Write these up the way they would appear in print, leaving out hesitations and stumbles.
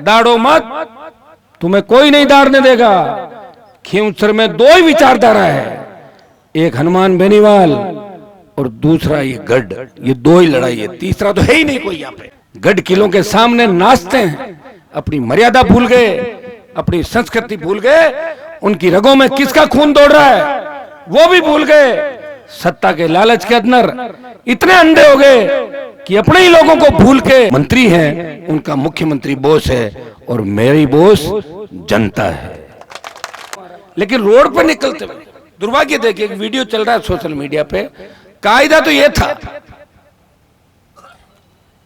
दाड़ो मत, तुम्हें कोई नहीं दाड़ने देगा। खींवसर में दो ही विचारधारा है, एक हनुमान बेनीवाल और दूसरा ये गढ़। ये दो ही लड़ाई है, तीसरा तो है ही नहीं कोई यहाँ पे। गढ़ किलों के सामने नाचते हैं, अपनी मर्यादा भूल गए, अपनी संस्कृति भूल गए, उनकी रगों में किसका खून दौड़ रहा है वो भी भूल गए। सत्ता के लालच के अंदर इतने अंधे हो गए कि अपने ही लोगों को भूल के मंत्री हैं, उनका मुख्यमंत्री बोस है और मेरी बोस जनता है। लेकिन रोड पर निकलते हुए दुर्भाग्य देखिए, एक वीडियो चल रहा है सोशल मीडिया पे। कायदा तो यह था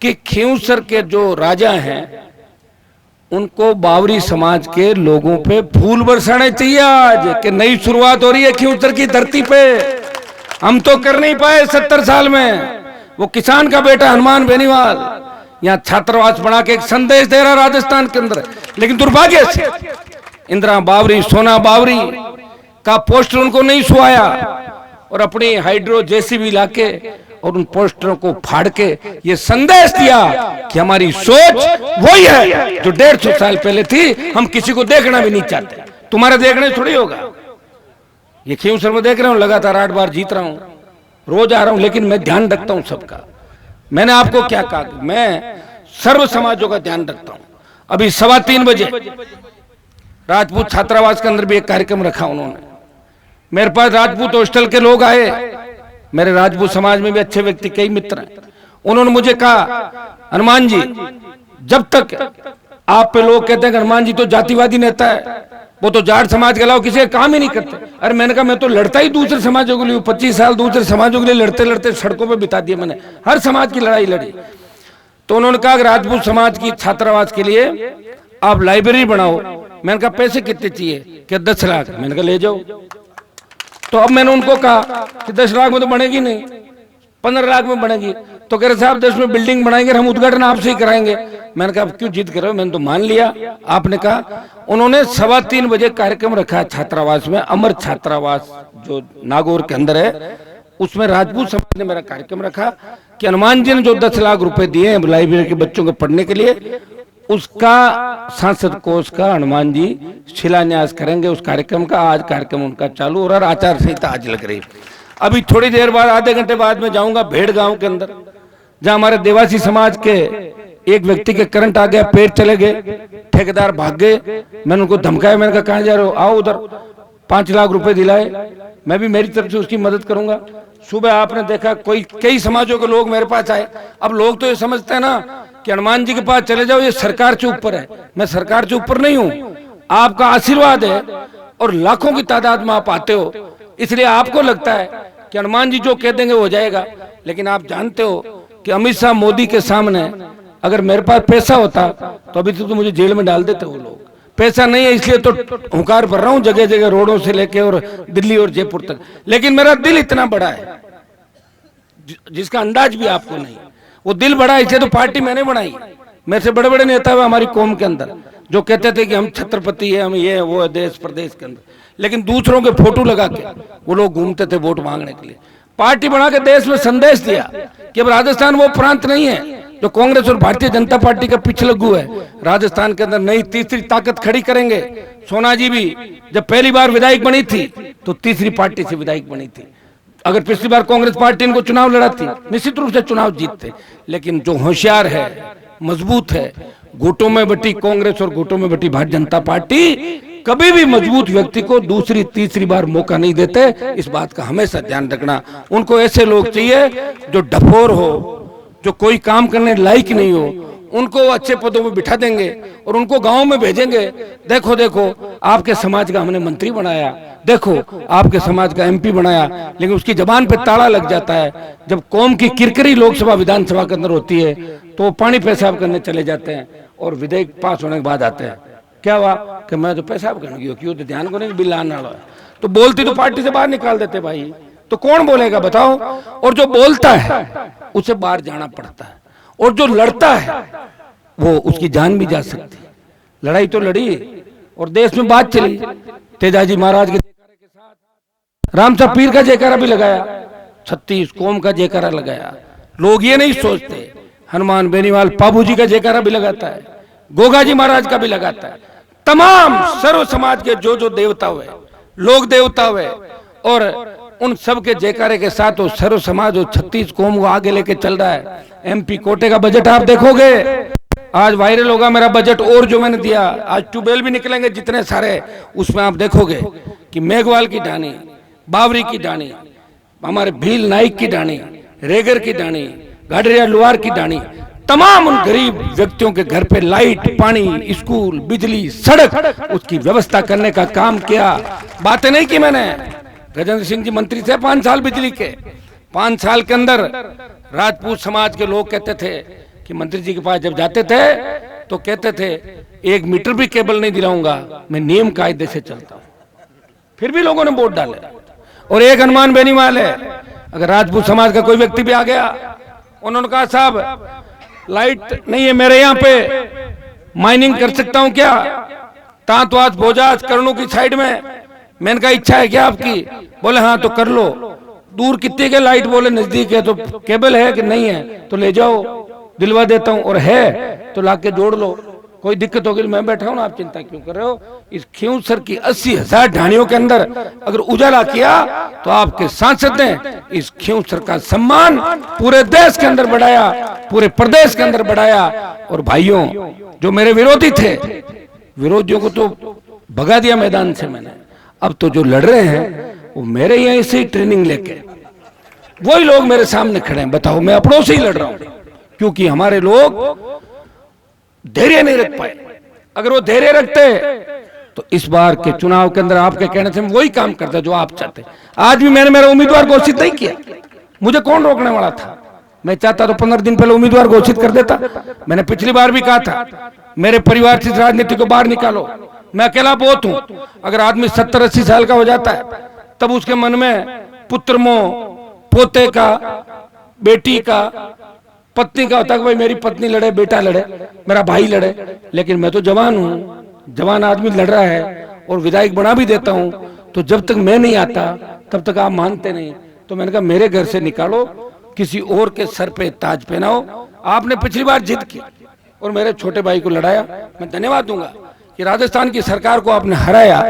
कि खींवसर के जो राजा हैं उनको बावरी समाज के लोगों पे फूल बरसाने चाहिए आज, कि नई शुरुआत हो रही है खींवसर की धरती पे। हम तो कर नहीं पाए 70 साल में। वो किसान का बेटा हनुमान बेनीवाल यहाँ छात्रावास बना के एक संदेश दे रहा राजस्थान के अंदर, लेकिन दुर्भाग्य से इंदिरा बावरी, सोना बावरी का पोस्टर उनको नहीं सुहाया और अपनी हाइड्रो जेसीबी लाके और उन पोस्टरों को फाड़ के ये संदेश दिया कि हमारी सोच वही है जो 150 साल पहले थी, हम किसी को देखना भी नहीं चाहते। तुम्हारे देखने थोड़ी होगा। ये खींवसर में देख रहा हूं, लगातार 8 बार जीत रहा हूं, रोज आ रहा हूं, लेकिन मैं ध्यान रखता हूं सबका। मैंने आपको क्या कहा, मैं सर्व समाजों का ध्यान रखता हूं। अभी 3:15 बजे राजपूत छात्रावास के अंदर भी एक कार्यक्रम रखा उन्होंने। मेरे पास राजपूत हॉस्टल के लोग आए, मेरे राजपूत समाज में भी अच्छे व्यक्ति कई मित्र हैं। उन्होंने मुझे कहा, हनुमान जी जब तक आप पे लोग कहते हैं कि हनुमान जी तो जातिवादी नेता है, वो तो जाट समाज के अलावा किसी का काम ही नहीं करते। अरे मैंने कहा मैं तो लड़ता ही दूसरे समाजों के लिए, 25 साल दूसरे समाजों के लिए लड़ते लड़ते सड़कों पे बिता दिए मैंने, हर समाज की लड़ाई लड़ी। तो उन्होंने कहा कि राजपूत समाज की छात्रावास के लिए आप लाइब्रेरी बनाओ। मैंने कहा पैसे कितने चाहिए? कि 10 लाख। मैंने कहा ले जाओ। तो अब मैंने उनको कहा कि 10 लाख में तो बनेगी नहीं, 15 लाख में बनेगी। तो कह रहे साहब 10 में बिल्डिंग बनाएंगे, हम उद्घाटन आपसे ही कराएंगे। मैंने कहा क्यों जिद कर रहे हो? मैंने तो मान लिया आपने कहा। उन्होंने 3:15 बजे कार्यक्रम रखा छात्रावास में, अमर छात्रावास जो नागौर के अंदर है, उसमें राजपूत समाज ने मेरा कार्यक्रम रखा कि हनुमान जी ने जो 10 लाख रुपए दिए हैं लाइब्रेरी के बच्चों के पढ़ने के लिए, उसका सांसद कोष का हनुमान जी शिलान्यास करेंगे उस कार्यक्रम का। आज कार्यक्रम उनका चालू हो रहा है, आचार संहिता आज लग रही। अभी थोड़ी देर बाद, आधे घंटे बाद में जाऊंगा भेड़ गांव के अंदर, जहां हमारे देवासी समाज के एक व्यक्ति के करंट आ गया, पेड़ चले गए, ठेकेदार भाग गए। मैंने उनको धमकाया, मैंने कहा कहां जा रहे हो, आओ उधर। 5 लाख रुपए दिलाए, मैं भी मेरी तरफ से उसकी मदद करूंगा। सुबह आपने देखा कई समाजों के लोग मेरे पास आए। अब लोग तो ये समझते हैं ना कि हनुमान जी के पास चले जाओ, ये सरकार से ऊपर है। मैं सरकार से ऊपर नहीं हूं, आपका आशीर्वाद है और लाखों की तादाद में आप आते हो, इसलिए आपको लगता है कि हनुमान जी जो कह देंगे हो जाएगा। लेकिन आप जानते हो कि अमित शाह मोदी के सामने अगर मेरे पास पैसा होता तो अभी तो मुझे जेल में डाल देते वो लोग। पैसा नहीं है इसलिए तो हुंकार भर रहा हूं जगह जगह, रोडों से लेके और दिल्ली और जयपुर तक। लेकिन मेरा दिल इतना बड़ा है जिसका अंदाज भी आपको नहीं। वो दिल बड़ा है, इसलिए तो पार्टी मैंने बनाई। मेरे से बड़े बड़े नेता हुए हमारी कौम के अंदर जो कहते थे कि हम छत्रपति है, हम ये है वो है देश प्रदेश के अंदर, लेकिन दूसरों के फोटो लगा के वो लोग घूमते थे वोट मांगने के लिए। पार्टी बना के देश में संदेश दिया कि अब राजस्थान वो प्रांत नहीं है जो कांग्रेस और भारतीय जनता पार्टी का पिछलग्गू है। राजस्थान के अंदर नई तीसरी ताकत खड़ी करेंगे। सोना जी भी जब पहली बार विधायक बनी थी तो तीसरी पार्टी से विधायक बनी थी। अगर पिछली बार कांग्रेस पार्टी इनको चुनाव लड़ाती निश्चित रूप से चुनाव जीतते। लेकिन जो होशियार है, मजबूत है, गुटों में बटी कांग्रेस और गुटों में बटी भारतीय जनता पार्टी कभी भी मजबूत व्यक्ति को दूसरी तीसरी बार मौका नहीं देते। इस बात का हमेशा ध्यान रखना। उनको ऐसे लोग चाहिए जो डफोर हो, जो कोई काम करने लायक नहीं हो, उनको अच्छे पदों में बिठा देंगे और उनको गांव में भेजेंगे। देखो देखो आपके समाज का हमने मंत्री बनाया, देखो आपके समाज का एमपी बनाया, लेकिन उसकी जबान पे ताला लग जाता है। जब कौम की किरकिरी लोकसभा विधानसभा के अंदर होती है तो पानी पेशाब करने चले जाते हैं और विधेयक पास होने के बाद आते हैं। क्या हुआ कि मैं तो पेशाब करने गया, क्यों? तो ध्यान को नहीं बिल आना तो बोलती तो पार्टी से बाहर निकाल देते भाई। तो कौन बोलेगा बताओ? और जो बोलता है उसे बाहर जाना पड़ता है, और जो लड़ता है वो उसकी जान भी जा सकती है। लड़ाई तो लड़ी और देश में बात चली। तेजाजी महाराज के जयकारे के साथ रामसा पीर का जयकारा भी लगाया, 36 कौम का जयकारा लगाया। लोग ये नहीं सोचते हनुमान बेनीवाल पाबू जी का जयकारा भी लगाता है। गोगा जी महाराज का भी लगाता है। तमाम सर्व समाज के जो जो देवता हुए, लोक देवता हुए, और उन सब के जयकारे के साथ वो सर्व समाज और 36 कौम को आगे लेके चल रहा है। एमपी कोटे का बजट आप देखोगे, आज वायरल होगा मेरा बजट, और जो मैंने दिया, आज ट्यूबवेल भी निकलेंगे जितने सारे, उसमें आप देखोगे कि मेघवाल की ढाणी, बावरी की ढाणी, हमारे भील नाइक की ढाणी, रेगर की ढाणी, गाडरिया लुहार की ढाणी, तमाम उन गरीब व्यक्तियों के घर पे लाइट, पानी, स्कूल, बिजली, सड़क, उसकी व्यवस्था करने का काम किया। बातें नहीं की मैंने। गजेंद्र सिंह जी मंत्री थे 5 साल बिजली के। 5 साल के अंदर राजपूत समाज के लोग कहते थे कि मंत्री जी के पास जब जाते थे तो कहते थे 1 मीटर भी केबल नहीं दिलाऊंगा, मैं नियम कायदे से चलता हूं। फिर भी लोगों ने वोट डाले। और एक हनुमान बेनीवाल है, अगर राजपूत समाज का कोई व्यक्ति भी आ गया, उन्होंने कहा साहब लाइट नहीं है मेरे यहाँ पे, माइनिंग कर सकता हूं क्या, तांतवास भोजास कर्णों की साइड में। मैंने कहा इच्छा है क्या आपकी? बोले हाँ तो कर लो। दूर कितने के लाइट? बोले नजदीक है। तो केबल है कि नहीं है? तो ले जाओ, दिलवा देता हूं। और है तो लाके जोड़ लो, कोई दिक्कत होगी मैं बैठा हूं ना, आप चिंता क्यों कर रहे हो। इस खींवसर की 80,000 ढाणियों के अंदर अगर उजाला किया तो आपके सांसद ने इस खींवसर का सम्मान पूरे देश के अंदर बढ़ाया, पूरे प्रदेश के अंदर बढ़ाया। और भाइयों, जो मेरे विरोधी थे, विरोधियों को तो भगा दिया मैदान से मैंने। अब तो जो लड़ रहे हैं वो मेरे यहीं से ही ट्रेनिंग लेके, वही लोग मेरे सामने खड़े हैं। बताओ, मैं अपनों से ही लड़ रहा हूं, क्योंकि हमारे लोग धैर्य नहीं रख पाए। अगर वो धैर्य रखते तो इस बार के चुनाव के अंदर आपके कहने से वही काम करता जो आप चाहते। आज भी मैंने मेरा उम्मीदवार घोषित नहीं किया, मुझे कौन रोकने वाला था। मैं चाहता तो 15 दिन पहले उम्मीदवार घोषित कर देता। मैंने पिछली बार भी कहा था मेरे परिवार से राजनीति को बाहर निकालो, मैं अकेला बहुत हूं। अगर आदमी 70-80 साल का हो जाता है तब उसके मन में पुत्र मोह, पोते का, बेटी का, पत्नी का होता है कि भाई मेरी पत्नी लड़े, बेटा लड़े, मेरा भाई लड़े। लेकिन मैं तो जवान हूं, जवान आदमी लड़ रहा है और विधायक बना भी देता हूं। तो जब तक मैं नहीं आता तब तक आप मानते नहीं। तो मैंने कहा मेरे घर से निकालो, किसी और के सर पे ताज पहनाओ। आपने पिछली बार जिद की और मेरे छोटे भाई को लड़ाया। मैं धन्यवाद दूंगा कि राजस्थान की सरकार को आपने हराया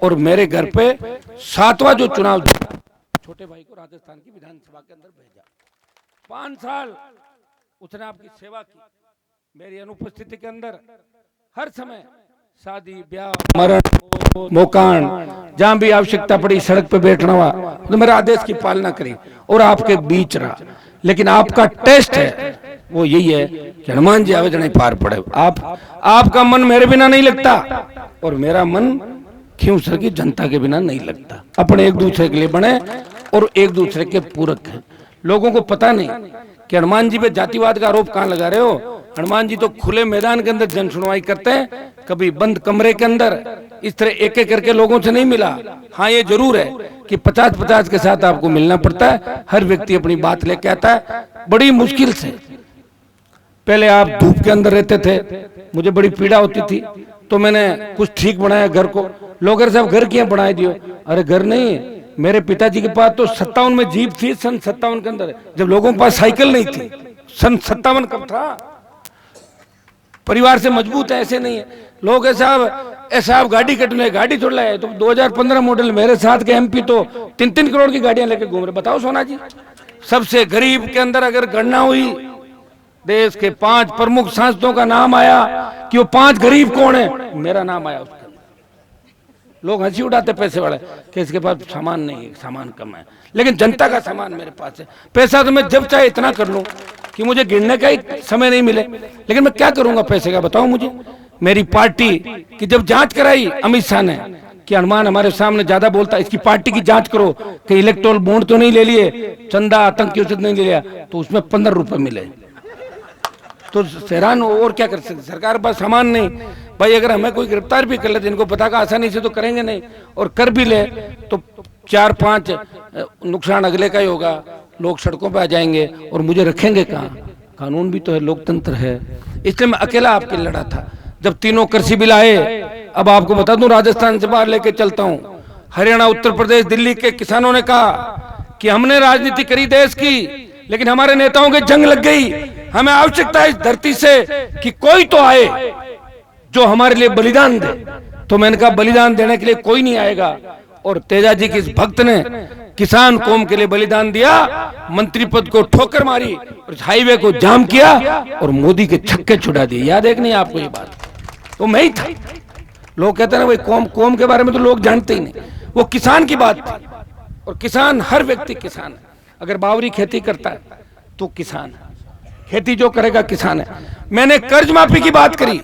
और मेरे घर पे 7वां जो चुनाव जीता, छोटे भाई को राजस्थान की विधानसभा के अंदर भेजा। 5 साल उसने आपकी सेवा की। मेरी अनुपस्थिति के अंदर हर समय शादी, ब्याह, मरण, मोकान, जहां भी आवश्यकता पड़ी, सड़क पे बैठना हुआ तो मेरे आदेश की पालना करी और आपके बीच रहा। लेकिन आपका टेस्ट है वो यही है कि हनुमान जी आवेदन पार पड़े। आपका मन मेरे बिना नहीं लगता और मेरा मन खींवसर की जनता के बिना नहीं लगता। अपने एक दूसरे के लिए बने और एक दूसरे के पूरक हैं। लोगों को पता नहीं कि हनुमान जी पे जातिवाद का आरोप कहां लगा रहे हो। हनुमान जी तो खुले मैदान के अंदर जन सुनवाई करते हैं, कभी बंद कमरे के अंदर इस तरह एक एक करके लोगों से नहीं मिला। हाँ ये जरूर है कि 50-50 के साथ आपको मिलना पड़ता है। हर व्यक्ति अपनी बात लेके आता है, बड़ी मुश्किल से। पहले आप धूप के अंदर रहते थे, मुझे बड़ी पीड़ा होती थी, तो मैंने कुछ ठीक बनाया घर को। लोग साहब घर क्यों बनाए दियो? अरे घर नहीं, मेरे पिताजी के पास तो 57 में जीप थी, सन 57 के अंदर, जब लोगों के पास साइकिल नहीं थी। सन 57 कब था? परिवार से मजबूत है, ऐसे नहीं है लोग। ऐसा गाड़ी कटने, गाड़ी छोड़ लाए तो 2015 मॉडल। मेरे साथ के एमपी तो 3-3 करोड़ की गाड़ियां लेके घूम रहे। बताओ सोना जी, सबसे गरीब के अंदर अगर गणना हुई, देश के 5 प्रमुख सांसदों का नाम आया कि वो 5 गरीब कौन है, मेरा नाम आया उसका। लोग हंसी उड़ाते पैसे वाले कि इसके पास सामान नहीं है, सामान कम है, लेकिन जनता का सामान मेरे पास है। पैसा तो मैं जब चाहे इतना कर लूं कि मुझे गिनने का ही समय नहीं मिले, लेकिन मैं क्या करूंगा पैसे का, बताओ मुझे। मेरी पार्टी की जब जांच कराई अमित शाह ने कि हनुमान हमारे सामने ज्यादा बोलता, इसकी पार्टी की जांच करो कि इलेक्टोरल बॉन्ड तो नहीं ले लिए, चंदा आतंक की उचित नहीं ले लिया, तो उसमें 15 रुपए मिले। तो हैरान और क्या कर सकते, सरकार पास सामान नहीं। भाई अगर हमें कोई गिरफ्तार भी कर ले, इनको पता का आसानी से तो करेंगे नहीं, और कर भी ले तो 4-5 नुकसान अगले का ही होगा। लोग सड़कों पे आ जाएंगे और मुझे रखेंगे कहाँ? कानून भी तो है, लोकतंत्र है। इसलिए मैं अकेला आपके लड़ा था। जब तीनों कृषि बिल आए, अब आपको बता दूं, राजस्थान से बाहर लेके चलता हूं, हरियाणा, उत्तर प्रदेश, दिल्ली के किसानों ने कहा कि हमने राजनीति करी देश की, लेकिन हमारे नेताओं की जंग लग गई। हमें आवश्यकता है इस धरती से कि कोई तो आए जो हमारे लिए बलिदान दे। तो मैंने कहा बलिदान देने के लिए कोई नहीं आएगा। और तेजाजी के इस भक्त ने किसान कौम के लिए बलिदान दिया, मंत्री पद को ठोकर मारी और हाईवे को जाम किया और मोदी के छक्के छुड़ा दिए। याद है कि नहीं आपको ये बात? तो मैं ही था। लोग कहते हैं ना भाई कौम के बारे में तो लोग जानते ही नहीं, वो किसान की बात थी। और किसान, हर व्यक्ति किसान है। अगर बावरी खेती करता है तो किसान है, खेती जो करेगा किसान है। मैंने कर्ज माफी की बात करी,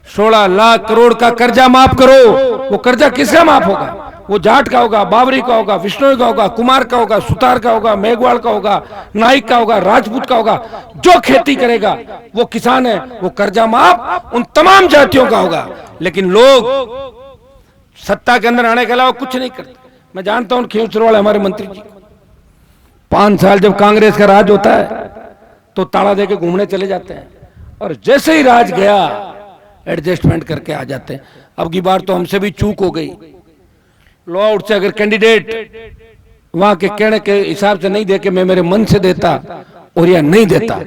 16 लाख करोड़ का कर्जा माफ करो। वो कर्जा किसका माफ होगा? वो जाट का होगा, बावरी का होगा, विष्णोई का होगा, कुमार का होगा, सुतार का होगा, मेघवाल का होगा, नाइक का होगा, राजपूत का होगा। जो खेती करेगा वो किसान है, वो कर्जा माफ उन तमाम जातियों का होगा। लेकिन लोग सत्ता के अंदर आने के अलावा कुछ नहीं करते। मैं जानता हूं खींवसर वाले हमारे मंत्री जी, 5 साल जब कांग्रेस का राज होता है तो ताला देके घूमने चले जाते हैं, और जैसे ही राज गया एडजस्टमेंट करके आ जाते हैं। अब की बार तो हमसे भी चूक हो गई। लॉ आउट से अगर कैंडिडेट वहां के कहने के हिसाब से नहीं दे के मैं मेरे मन से देता और या नहीं देता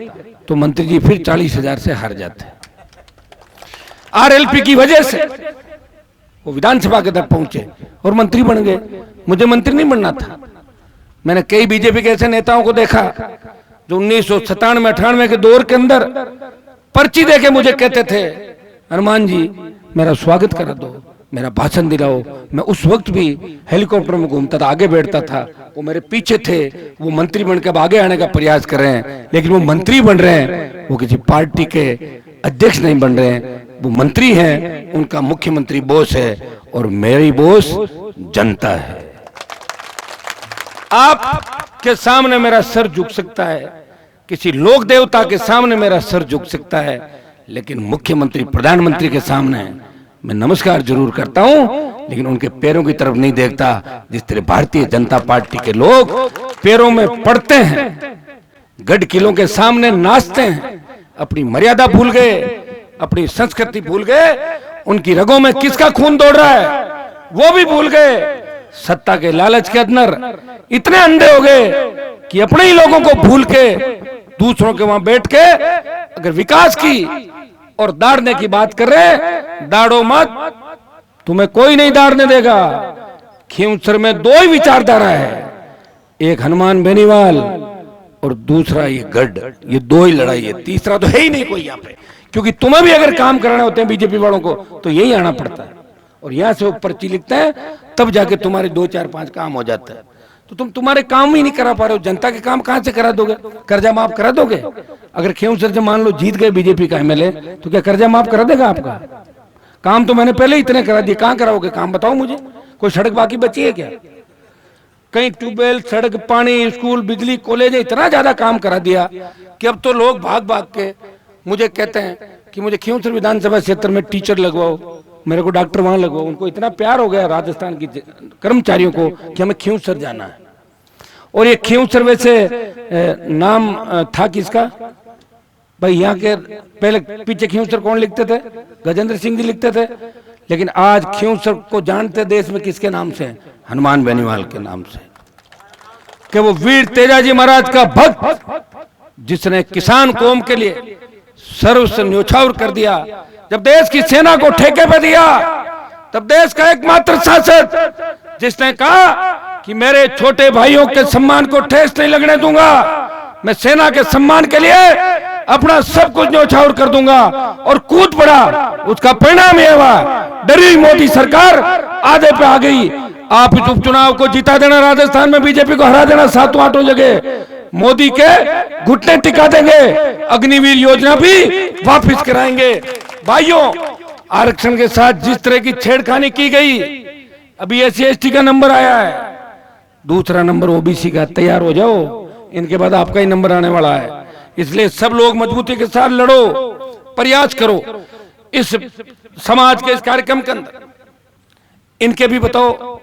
तो मंत्री जी फिर 40,000 से हार जाते। आरएलपी की वजह से वो विधानसभा के तक पहुंचे और मंत्री बन गए। मुझे मंत्री नहीं बनना था। मैंने कई बीजेपी के ऐसे नेताओं को देखा जो 1997-98 के दौर के अंदर पर्ची देके मुझे कहते थे, हनुमान जी मेरा स्वागत करा दो, मेरा भाषण दिलाओ। मैं उस वक्त भी हेलीकॉप्टर में घूमता था, आगे बैठता था, वो मेरे पीछे थे। वो मंत्री बनकर अब आगे आने का प्रयास कर रहे हैं, लेकिन वो मंत्री बन रहे हैं, वो किसी पार्टी के अध्यक्ष नहीं बन रहे हैं। वो मंत्री हैं, उनका मुख्यमंत्री बोस है और मेरी बोस जनता है। आपके सामने मेरा सर झुक सकता है, किसी लोक देवता के सामने मेरा सर झुक सकता है, लेकिन मुख्यमंत्री प्रधानमंत्री के सामने मैं नमस्कार जरूर करता हूं, लेकिन उनके पैरों की तरफ नहीं देखता। जिस तरह भारतीय जनता पार्टी के लोग पैरों में पड़ते हैं, गढ़ किलों के सामने नाचते हैं, अपनी मर्यादा भूल गए, अपनी संस्कृति भूल गए, उनकी रगों में किसका खून दौड़ रहा है वो भी भूल गए। सत्ता के लालच के अंदर इतने अंधे हो गए कि अपने ही लोगों को भूल के दूसरों के वहां बैठ के अगर विकास की और दाढ़ने की बात कर रहे, दाढ़ो मत, तुम्हें कोई नहीं दाढ़ने देगा। खींवसर में 2 ही विचारधारा है, एक हनुमान बेनीवाल और दूसरा ये गढ़। ये 2 ही लड़ाई है, तीसरा तो है ही नहीं कोई यहाँ पे। क्योंकि तुम्हें भी अगर काम कराने होते हैं बीजेपी वालों को तो यही आना पड़ता है, और यहां से वो पर्ची लिखते हैं, तब जाके तुम्हारे 2, 4, 5 काम हो जाता है। तो तुम तुम्हारे काम ही नहीं करा पा रहे हो, जनता के काम कहां से करा दोगे? कर्जा माफ करा दोगे? अगर खींवसर से मान लो जीत गए बीजेपी का एमएलए, तो क्या कर्जा माफ करा देगा आपका? काम तो मैंने पहले ही इतने करा दिए, कहां कराओगे काम? बताओ मुझे। कोई सड़क बाकी बची है क्या? कहीं ट्यूबवेल, सड़क, पानी, स्कूल, बिजली, कॉलेज, इतना ज्यादा काम करा दिया कि अब तो लोग भाग भाग के मुझे कहते हैं कि मुझे खींवसर विधानसभा क्षेत्र में टीचर लगवाओ, मेरे को डॉक्टर वहां लगवाओ। उनको इतना प्यार हो गया राजस्थान की कर्मचारियों को कि हमें खींवसर जाना है। और ये खींवसर वैसे नाम था किसका भाई? यहाँ के पहले पीछे खींवसर कौन लिखते थे? गजेंद्र सिंह जी लिखते थे। लेकिन आज खींवसर को जानते देश में किसके नाम से? हनुमान बेनीवाल के नाम से, कि वो वीर तेजाजी महाराज का भक्त, जिसने किसान कौम के लिए सर्वस्व न्योछावर कर दिया। जब देश की सेना को ठेके पे दिया, तब देश का एकमात्र शासक जिसने कहा कि मेरे छोटे भाइयों के सम्मान को ठेस नहीं लगने दूंगा, मैं सेना के सम्मान के लिए अपना सब कुछ न्योछावर कर दूंगा, और कूद पड़ा। उसका परिणाम यह हुआ, डरी मोदी सरकार आधे पे आ गई। आप इस उपचुनाव को जिता देना, राजस्थान में बीजेपी को हरा देना 7-8 जगह, मोदी के घुटने टिका देंगे, अग्निवीर योजना भी वापस कराएंगे। भाइयों, आरक्षण के साथ जिस तरह की छेड़खानी की गई, अभी SC/ST का नंबर आया है, दूसरा नंबर OBC का। तैयार हो जाओ, इनके बाद आपका ही नंबर आने वाला है। इसलिए सब लोग मजबूती के साथ लड़ो, प्रयास करो। इस समाज के इस कार्यक्रम के अंदर इनके भी बताओ